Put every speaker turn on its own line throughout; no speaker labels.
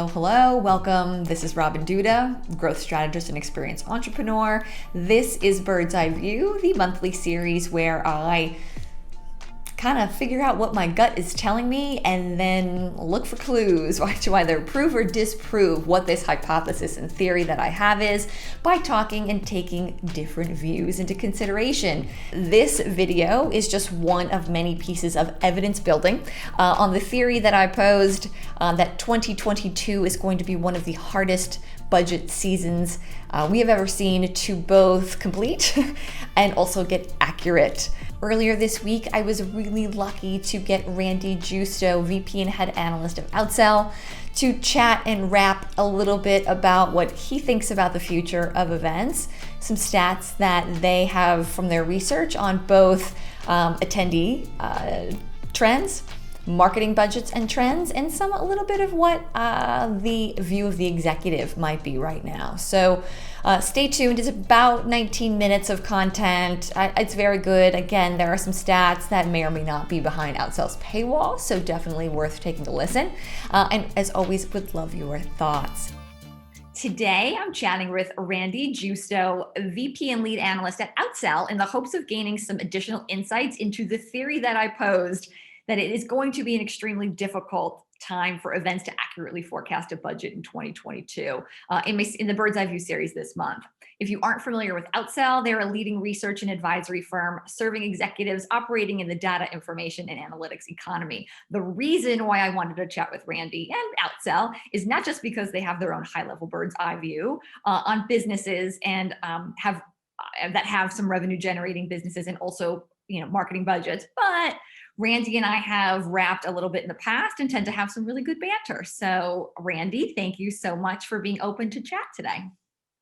Hello, hello, welcome. This is Robin Duda, growth strategist and experienced entrepreneur. This is Bird's Eye View, the monthly series where I kind of figure out what my gut is telling me and then look for clues to either prove or disprove what this hypothesis and theory that I have is by talking and taking different views into consideration. This video is just one of many pieces of evidence building on the theory that I posed that 2022 is going to be one of the hardest budget seasons we have ever seen to both complete and also get accurate. Earlier this week, I was really lucky to get Randy Giusto, VP and Head Analyst of Outsell, to chat and rap a little bit about what he thinks about the future of events, some stats that they have from their research on both attendee trends, marketing budgets and trends, and a little bit of what the view of the executive might be right now. So stay tuned. It's about 19 minutes of content. It's very good. Again, there are some stats that may or may not be behind Outsell's paywall, so definitely worth taking a listen. And as always, would love your thoughts. Today, I'm chatting with Randy Giusto, VP and Lead Analyst at Outsell, in the hopes of gaining some additional insights into the theory that I posed that it is going to be an extremely difficult time for events to accurately forecast a budget in 2022 in the Bird's Eye View series this month. If you aren't familiar with Outsell, they're a leading research and advisory firm serving executives operating in the data, information, and analytics economy. The reason why I wanted to chat with Randy and Outsell is not just because they have their own high-level bird's eye view on businesses and have some revenue-generating businesses and also marketing budgets, but Randy and I have rapped a little bit in the past and tend to have some really good banter. So Randy, thank you so much for being open to chat today.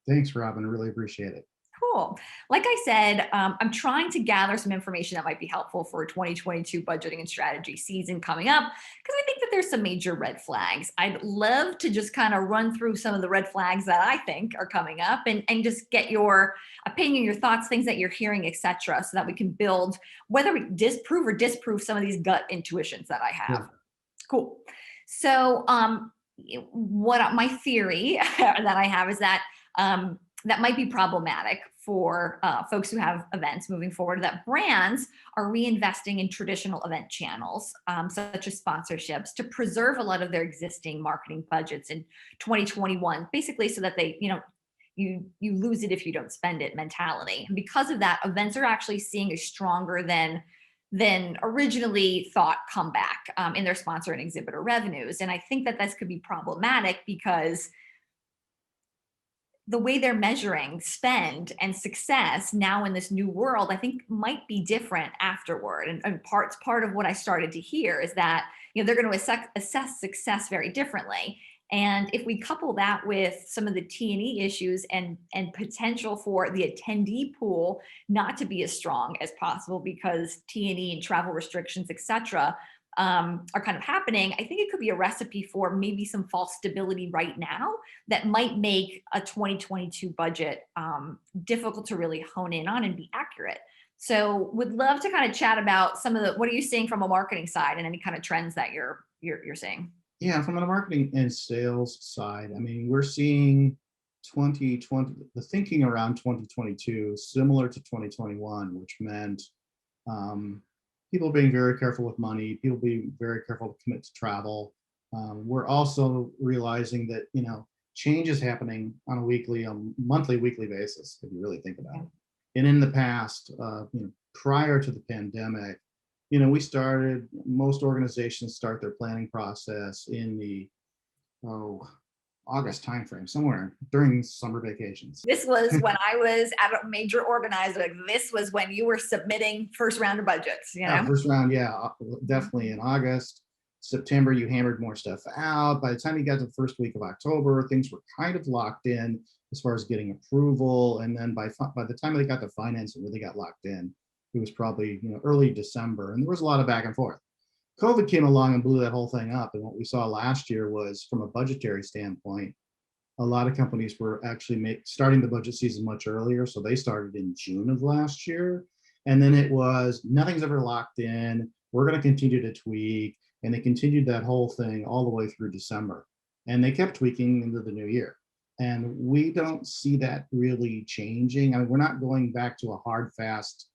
Thanks, Robin. I really appreciate it.
Cool. Like I said, I'm trying to gather some information that might be helpful for 2022 budgeting and strategy season coming up, because I think that there's some major red flags. I'd love to just kind of run through some of the red flags that I think are coming up and just get your opinion, your thoughts, things that you're hearing, etc., so that we can build, whether we disprove some of these gut intuitions that I have. Yeah. Cool. So what my theory that I have is that that might be problematic for folks who have events moving forward, that brands are reinvesting in traditional event channels, such as sponsorships, to preserve a lot of their existing marketing budgets in 2021, basically so that they, you lose it if you don't spend it mentality. And because of that, events are actually seeing a stronger than originally thought comeback in their sponsor and exhibitor revenues. And I think that this could be problematic because the way they're measuring spend and success now in this new world, I think might be different afterward. And part of what I started to hear is that, they're going to assess success very differently. And if we couple that with some of the T&E issues and potential for the attendee pool not to be as strong as possible because T&E and travel restrictions, et cetera, are kind of happening, I think it could be a recipe for maybe some false stability right now that might make a 2022 budget difficult to really hone in on and be accurate. So would love to kind of chat about what are you seeing from a marketing side and any kind of trends that you're seeing?
Yeah, from the marketing and sales side, I mean, we're seeing 2020, the thinking around 2022, similar to 2021, which meant people being very careful with money, people being very careful to commit to travel. We're also realizing that, change is happening on a monthly, weekly basis, if you really think about it. And in the past, prior to the pandemic, most organizations start their planning process in the August timeframe, somewhere during summer vacations.
This was when I was at a major organizer. This was when you were submitting first round of budgets.
First round, definitely in August. September, you hammered more stuff out. By the time you got to the first week of October, things were kind of locked in as far as getting approval. And then by the time they got to finance, it really got locked in. It was probably early December, and there was a lot of back and forth. COVID came along and blew that whole thing up. And what we saw last year was, from a budgetary standpoint, a lot of companies were actually starting the budget season much earlier. So they started in June of last year. And then it was, nothing's ever locked in. We're going to continue to tweak. And they continued that whole thing all the way through December. and they kept tweaking into the new year. And we don't see that really changing. I mean, we're not going back to a hard, fast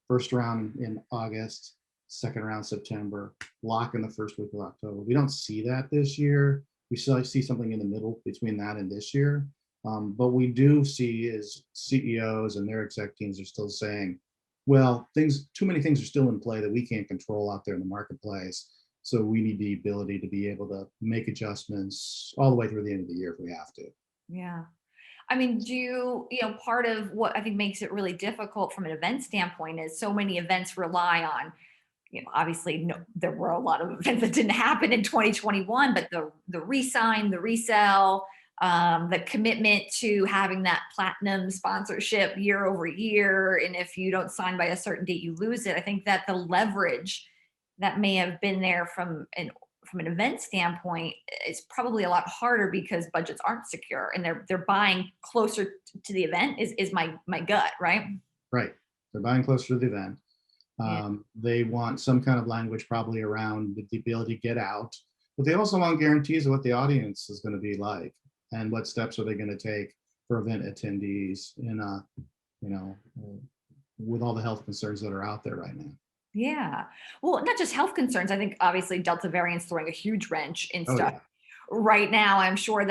first round in August, second round September, lock in the first week of October. We don't see that this year. We still see something in the middle between that and this year. But we do see is CEOs and their exec teams are still saying, well, too many things are still in play that we can't control out there in the marketplace. So we need the ability to be able to make adjustments all the way through the end of the year if we have to.
Yeah. I mean, part of what I think makes it really difficult from an event standpoint is so many events rely on, obviously no, there were a lot of events that didn't happen in 2021, but the re-sign, the resell, the commitment to having that platinum sponsorship year over year. And if you don't sign by a certain date, you lose it. I think that the leverage that may have been there from an event standpoint is probably a lot harder because budgets aren't secure and they're buying closer to the event is my gut, right?
Right. They're buying closer to the event.
Yeah.
They want some kind of language probably around the ability to get out, but they also want guarantees of what the audience is going to be like and what steps are they going to take for event attendees with all the health concerns that are out there right now.
Yeah. Well, not just health concerns. I think obviously Delta variant's throwing a huge wrench in
Oh
stuff
yeah.
right now. I'm sure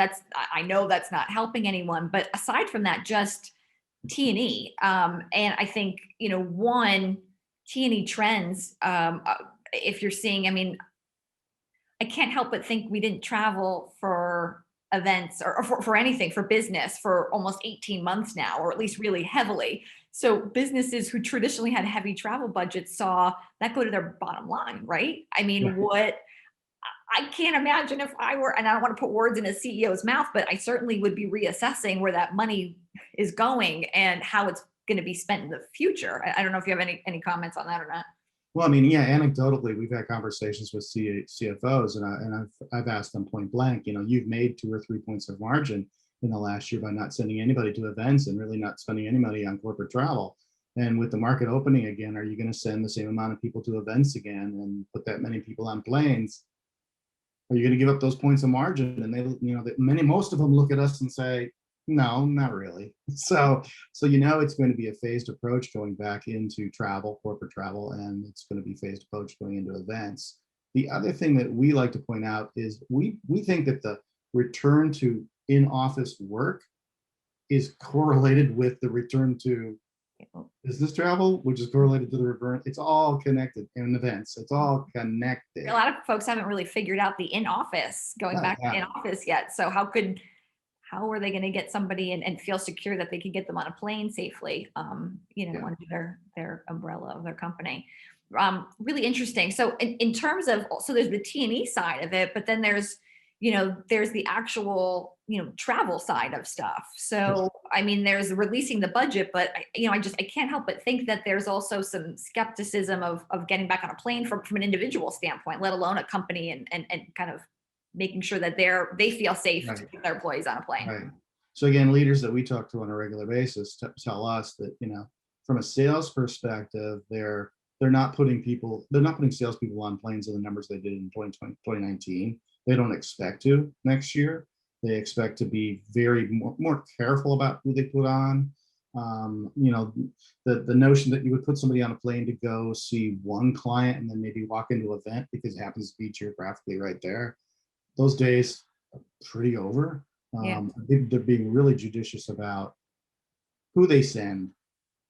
I know that's not helping anyone, but aside from that, just T&E. And I think, one, T&E trends, if you're seeing, I mean, I can't help but think we didn't travel for events or for anything for business for almost 18 months now, or at least really heavily. So businesses who traditionally had heavy travel budgets saw that go to their bottom line, right? I mean,
Right.
I can't imagine if I were, and I don't want to put words in a CEO's mouth, but I certainly would be reassessing where that money is going and how it's going to be spent in the future. I don't know if you have any comments on that or not.
Well, I mean, yeah, anecdotally, we've had conversations with CFOs, and I've asked them point blank, you've made 2 or 3 points of margin in the last year by not sending anybody to events and really not spending any money on corporate travel. And with the market opening again, are you going to send the same amount of people to events again and put that many people on planes? Are you going to give up those points of margin? And most of them look at us and say, no, not really. So it's going to be a phased approach going back into travel, corporate travel, and it's going to be phased approach going into events. The other thing that we like to point out is we think that the return to in-office work is correlated with the return to business travel, which is correlated to the return. It's all connected in events. It's all connected.
A lot of folks haven't really figured out the in-office, going back to in-office yet. So how are they going to get somebody and feel secure that they can get them on a plane safely, under their umbrella of their company? Really interesting. So in terms of, so there's the T&E side of it, but then there's the actual, travel side of stuff. So, I mean, there's releasing the budget, but I can't help but think that there's also some skepticism of getting back on a plane from an individual standpoint, let alone a company and kind of making sure that they feel safe to get their employees on a plane.
Right. So again, leaders that we talk to on a regular basis tell us that, from a sales perspective, they're not putting salespeople on planes at the numbers they did in 2020, 2019. They don't expect to next year. They expect to be very more careful about who they put on. The notion that you would put somebody on a plane to go see one client and then maybe walk into an event because it happens to be geographically right there. Those days are pretty over. I think they're being really judicious about who they send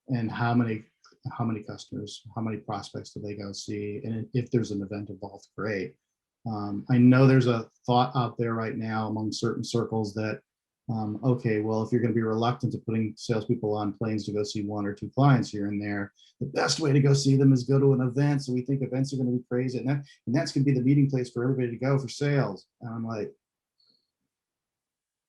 and how many customers, how many prospects do they go see, and if there's an event involved, great. I know there's a thought out there right now among certain circles that, okay, well, if you're going to be reluctant to putting salespeople on planes to go see 1 or 2 clients here and there, the best way to go see them is go to an event. So we think events are going to be crazy, and that's going to be the meeting place for everybody to go for sales. And I'm like,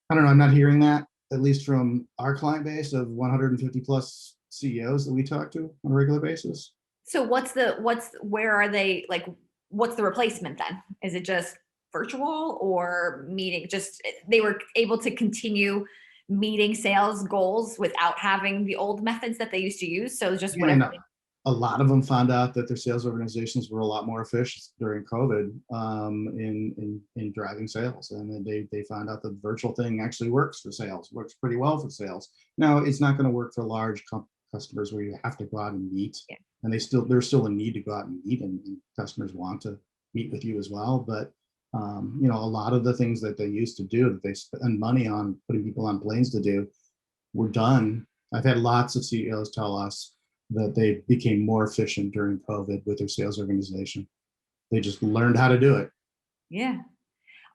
I don't know. I'm not hearing that, at least from our client base of 150 plus CEOs that we talk to on a regular basis.
So where are they, like, what's the replacement then? Is it just virtual or meeting? Just they were able to continue meeting sales goals without having the old methods that they used to use. So just whatever.
A lot of them found out that their sales organizations were a lot more efficient during COVID in driving sales, and they found out the virtual thing actually works for sales, works pretty well for sales. Now, it's not going to work for large customers where you have to go out and meet,
Yeah.
and there's still a need to go out and meet, and customers want to meet with you as well. But a lot of the things that they used to do, that they spend money on putting people on planes to do, were done. I've had lots of CEOs tell us that they became more efficient during COVID with their sales organization. They just learned how to do it.
Yeah.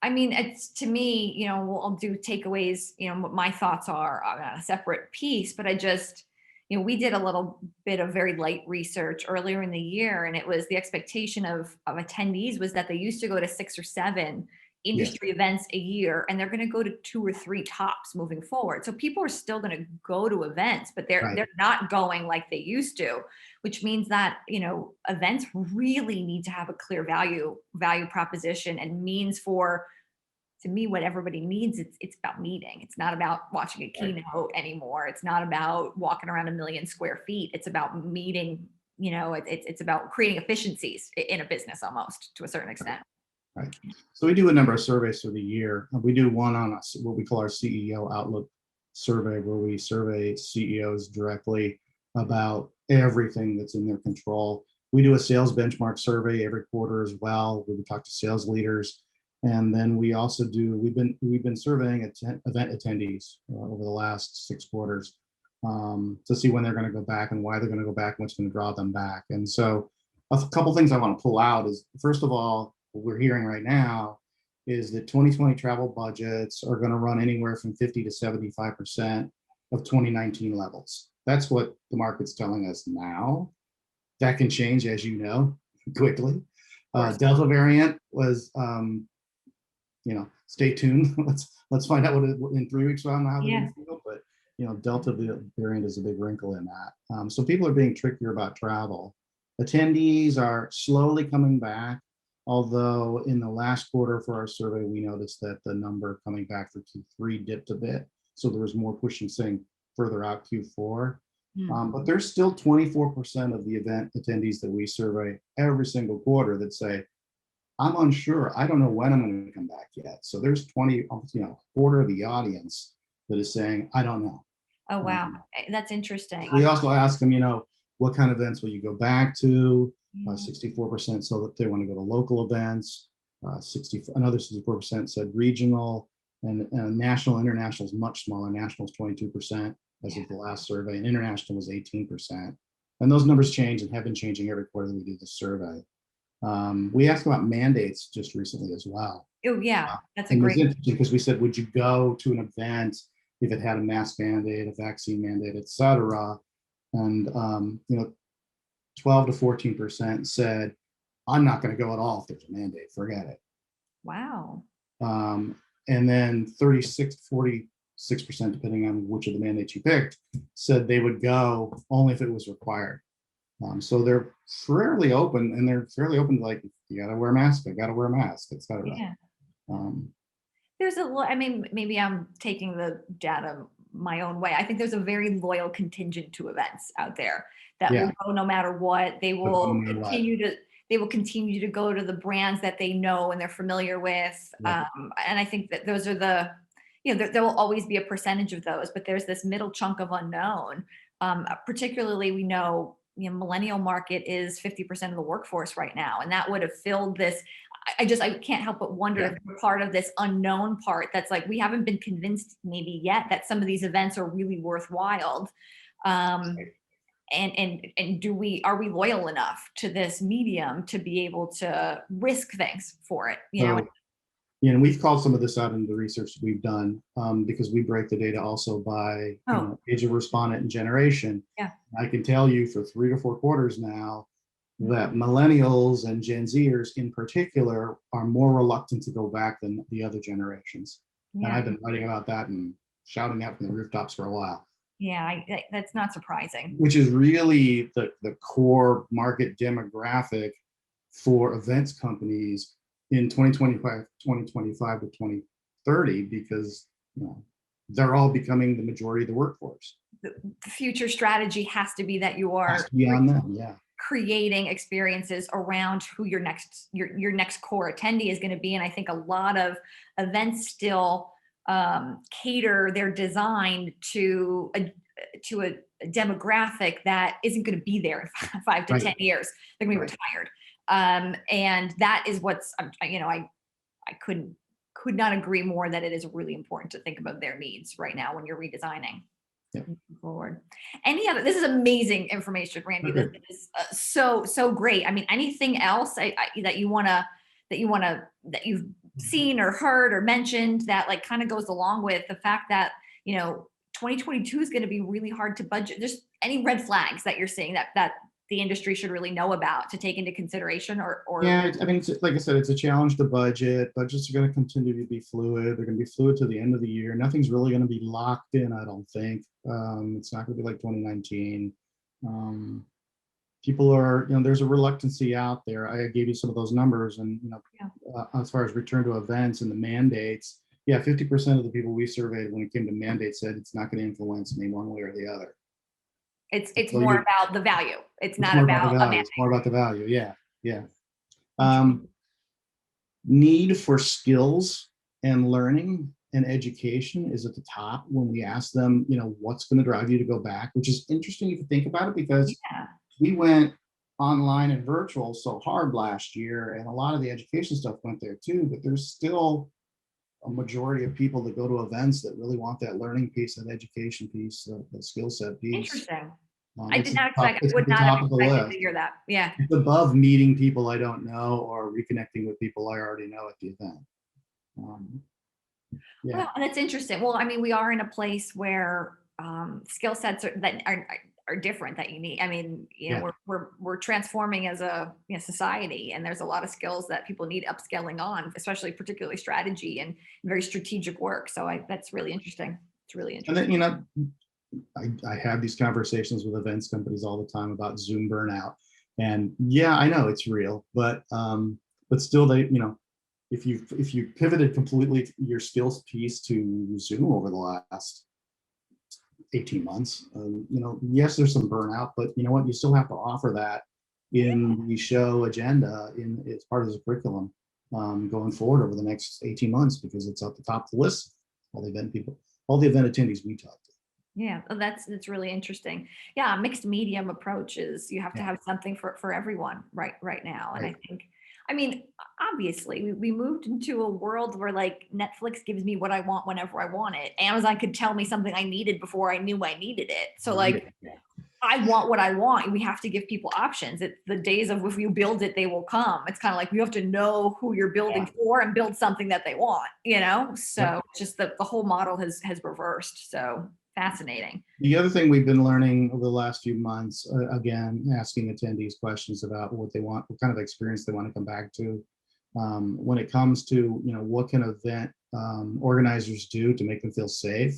I mean, it's, to me, I'll do takeaways, what my thoughts are on a separate piece, but I just, we did a little bit of very light research earlier in the year, and it was the expectation of attendees was that they used to go to 6 or 7 industry events a year, and they're going to go to 2 or 3 tops moving forward. So people are still going to go to events, but they're not going like they used to, which means that, events really need to have a clear value proposition, and means for, to me, what everybody needs, it's about meeting. It's not about watching a keynote anymore. It's not about walking around 1 million square feet. It's about meeting, it's about creating efficiencies in a business, almost, to a certain extent.
Right. So we do a number of surveys through the year. We do one on what we call our CEO Outlook survey, where we survey CEOs directly about everything that's in their control. We do a sales benchmark survey every quarter as well, where we talk to sales leaders. And then we also we've been surveying event attendees over the last 6 quarters to see when they're going to go back and why they're going to go back and what's going to draw them back. And so a couple things I want to pull out is, first of all, what we're hearing right now is that 2020 travel budgets are going to run anywhere from 50 to 75% of 2019 levels. That's what the market's telling us now. That can change, as you know, quickly. Delta variant was, stay tuned. Let's find out in 3 weeks from now how they're going to feel. But Delta variant is a big wrinkle in that. So people are being trickier about travel. Attendees are slowly coming back. Although in the last quarter for our survey, we noticed that the number coming back for Q3 dipped a bit. So there was more pushing saying further out Q4. But there's still 24% of the event attendees that we survey every single quarter that say, I'm unsure. I don't know when I'm going to come back yet. So there's quarter of the audience that is saying, I don't know.
Oh, wow. That's interesting.
We also ask them, what kind of events will you go back to? 64% so that they want to go to local events. Another 64% said regional, and national. International is much smaller. National is 22% as of the last survey, and international was 18%. And those numbers change and have been changing every quarter that we do the survey. We asked about mandates just recently as well.
Oh, yeah, that's a
great. Interesting, because we said, would you go to an event if it had a mask mandate, a vaccine mandate, et cetera? And 12 to 14% said, I'm not going to go at all if there's a mandate, forget it.
Wow.
And then 36 to 46%, depending on which of the mandates you picked, said they would go only if it was required. So they're fairly open, and they're fairly open to, like, you got to wear a mask, I got to wear a mask, et cetera.
Yeah. Maybe I'm taking the data my own way. I think there's a very loyal contingent to events out there that will go no matter what. They will continue to go to the brands that they know and they're familiar with. And I think that those are there will always be a percentage of those, but there's this middle chunk of unknown. Particularly, we know, millennial market is 50% of the workforce right now, and that would have filled this. I can't help but wonder if we're part of this unknown part that's like, we haven't been convinced maybe yet that some of these events are really worthwhile. And are we loyal enough to this medium to be able to risk things for it?
And we've called some of this out in the research that we've done, because we break the data also by age of respondent and generation.
Yeah.
I can tell you for 3 to 4 quarters now that millennials and Gen Zers in particular are more reluctant to go back than the other generations. Yeah. And I've been writing about that and shouting out from the rooftops for a while.
Yeah, that's not surprising.
Which is really the core market demographic for events companies in 2025 to 2030, because they're all becoming the majority of the workforce.
The future strategy has to be that you are
Has to be on them, yeah.
creating experiences around who your next core attendee is going to be. And I think a lot of events still cater their design to a demographic that isn't going to be there in 5 to
Right.
10 years. They're going to be retired. And that is what's, I could not agree more that it is really important to think about their needs right now when you're redesigning.
Yeah.
Forward. This is amazing information, Randy. This is so great. I mean, anything else that you've seen or heard or mentioned that like kind of goes along with the fact that 2022 is going to be really hard to budget? Just any red flags that you're seeing that the industry should really know about to take into consideration or
Yeah, I mean, like I said, it's a challenge to budget. Budgets are going to continue to be fluid. They're going to be fluid to the end of the year. Nothing's really going to be locked in, I don't think. It's not going to be like 2019. People are, there's a reluctancy out there. I gave you some of those numbers, and as far as return to events and the mandates, 50% of the people we surveyed when it came to mandates said it's not going to influence me one way or the other.
It's so more about the value. It's not about
the value. It's more about the value. Yeah. Need for skills and learning and education is at the top when we ask them, what's going to drive you to go back, which is interesting if you think about it, because we went online and virtual so hard last year, and a lot of the education stuff went there too, but there's still a majority of people that go to events that really want that learning piece, that education piece, the skill set piece.
Interesting. I did not expect. I would not have expected to hear that. Yeah.
It's above meeting people I don't know or reconnecting with people I already know at the event.
Well, that's interesting. Well, I mean, we are in a place where skill sets are different that you need. I mean, we're transforming as a society, and there's a lot of skills that people need upskilling on, especially particularly strategy and very strategic work. So that's really interesting. It's really interesting.
And then, I have these conversations with events companies all the time about Zoom burnout, and I know it's real, but still, they, if you pivoted completely your skills piece to Zoom over the last 18 months, yes, there's some burnout, but you know what? You still have to offer that in the show agenda, it's part of the curriculum going forward over the next 18 months, because it's at the top of the list. All the event attendees we talk to.
Yeah, that's really interesting. Yeah, mixed medium approach is you have to have something for everyone right now. And I think, I mean, obviously we moved into a world where like Netflix gives me what I want whenever I want it. Amazon could tell me something I needed before I knew I needed it. So like, I want what I want. We have to give people options. It's the days of if you build it, they will come. It's kind of like you have to know who you're building for and build something that they want, So just the whole model has reversed. So fascinating.
The other thing we've been learning over the last few months, again, asking attendees questions about what they want, what kind of experience they want to come back to. When it comes to, what can event organizers do to make them feel safe?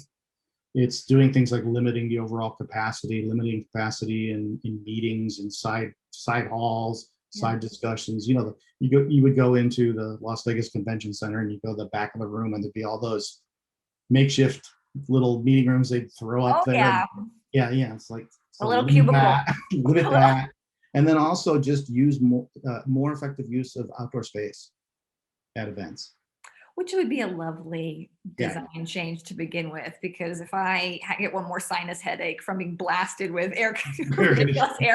It's doing things like limiting the overall capacity, limiting capacity in meetings and side halls, side discussions. You would go into the Las Vegas Convention Center and you go to the back of the room and there'd be all those makeshift little meeting rooms they'd throw up there. Yeah. It's like
a little cubicle.
Limit that. And then also just use more effective use of outdoor space at events.
Which would be a lovely design change to begin with, because if I get one more sinus headache from being blasted with air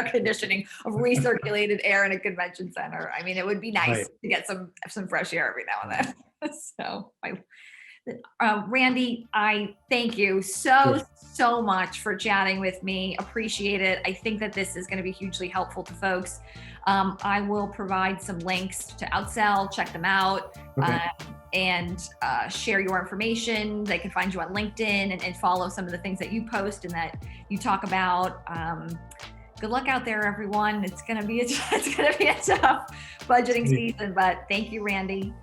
conditioning of recirculated air in a convention center, I mean, it would be nice to get some fresh air every now and then. So Randy, I thank you so much for chatting with me. Appreciate it. I think that this is going to be hugely helpful to folks. I will provide some links to Outsell, check them out, and share your information. They can find you on LinkedIn and follow some of the things that you post and that you talk about. Good luck out there, everyone. It's going to be a tough budgeting season, but thank you, Randy.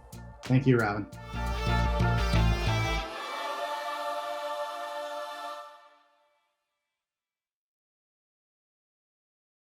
Thank you, Robin.